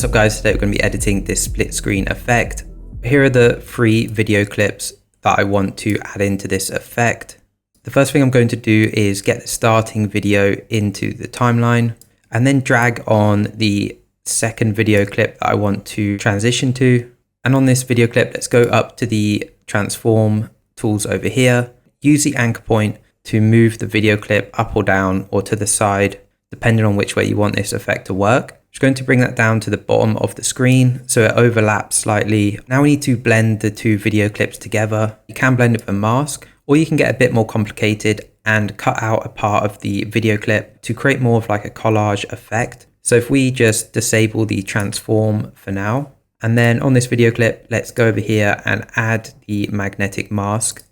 What's up guys, today we're going to be editing this split screen effect. Here are the 3 video clips that I want to add into this effect. The first thing I'm going to do is get the starting video into the timeline and then drag on the second video clip that I want to transition to. And on this video clip, let's go up to the transform tools over here. Use the anchor point to move the video clip up or down or to the side, depending on which way you want this effect to work. I'm just going to bring that down to the bottom of the screen so it overlaps slightly. Now we need to blend the 2 video clips together. You can blend it with a mask, or you can get a bit more complicated and cut out a part of the video clip to create more of like a collage effect. So if we just disable the transform for now, and then on this video clip, let's go over here and add the magnetic mask.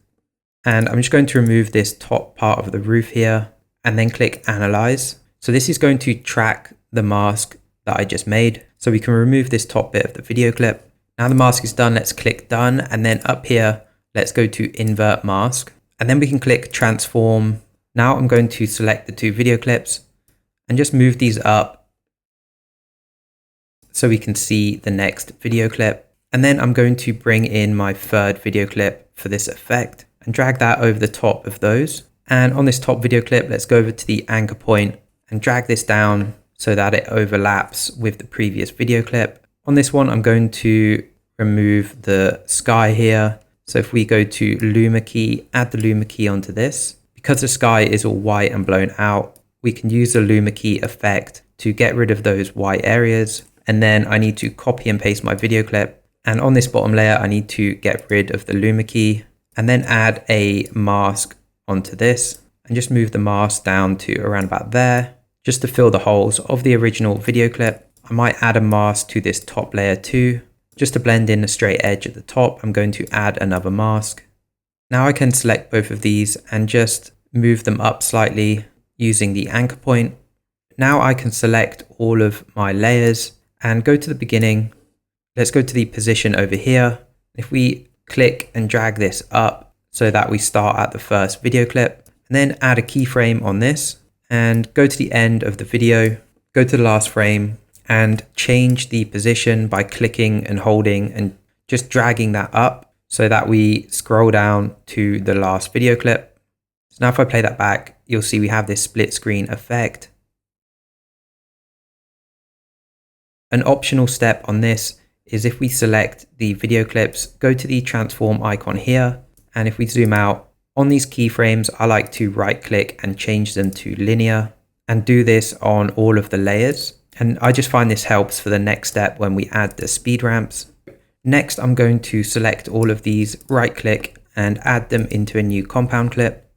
And I'm just going to remove this top part of the roof here and then click analyze. So this is going to track the mask that I just made. So we can remove this top bit of the video clip. Now the mask is done, let's click done. And then up here, let's go to invert mask. And then we can click transform. Now I'm going to select the 2 video clips and just move these up so we can see the next video clip. And then I'm going to bring in my 3rd video clip for this effect and drag that over the top of those. And on this top video clip, let's go over to the anchor point and drag this down so that it overlaps with the previous video clip. On this one, I'm going to remove the sky here. So if we go to Luma key, add the Luma key onto this. Because the sky is all white and blown out, we can use the Luma key effect to get rid of those white areas. And then I need to copy and paste my video clip. And on this bottom layer, I need to get rid of the Luma key and then add a mask onto this and just move the mask down to around about there, just to fill the holes of the original video clip. I might add a mask to this top layer too. Just to blend in a straight edge at the top, I'm going to add another mask. Now I can select both of these and just move them up slightly using the anchor point. Now I can select all of my layers and go to the beginning. Let's go to the position over here. If we click and drag this up so that we start at the first video clip, and then add a keyframe on this and go to the end of the video, go to the last frame and change the position by clicking and holding and just dragging that up so that we scroll down to the last video clip. So now if I play that back, you'll see we have this split screen effect. An optional step on this is if we select the video clips, go to the transform icon here, and if we zoom out, on these keyframes, I like to right click and change them to linear and do this on all of the layers. And I just find this helps for the next step when we add the speed ramps. Next, I'm going to select all of these, right click and add them into a new compound clip.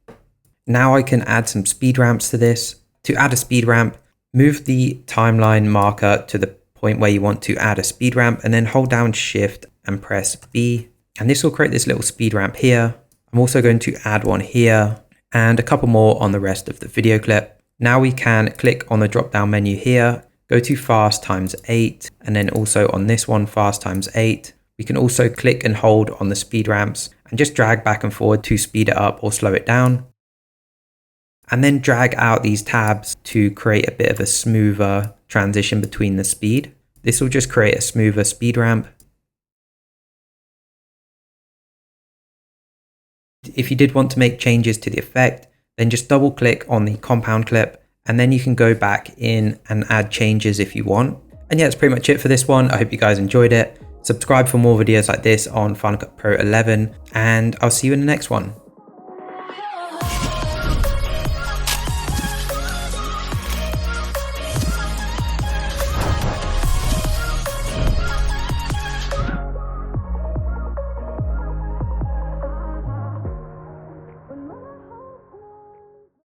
Now I can add some speed ramps to this. To add a speed ramp, move the timeline marker to the point where you want to add a speed ramp and then hold down Shift and press B. And this will create this little speed ramp here. I'm also going to add one here and a couple more on the rest of the video clip. Now we can click on the drop down menu here, go to fast times 8, and then also on this one, fast times 8. We can also click and hold on the speed ramps and just drag back and forward to speed it up or slow it down. And then drag out these tabs to create a bit of a smoother transition between the speed. This will just create a smoother speed ramp. If you did want to make changes to the effect, then just double click on the compound clip and then you can go back in and add changes if you want. And yeah, that's pretty much it for this one. I hope you guys enjoyed it. Subscribe for more videos like this on Final Cut Pro 11 and I'll see you in the next one.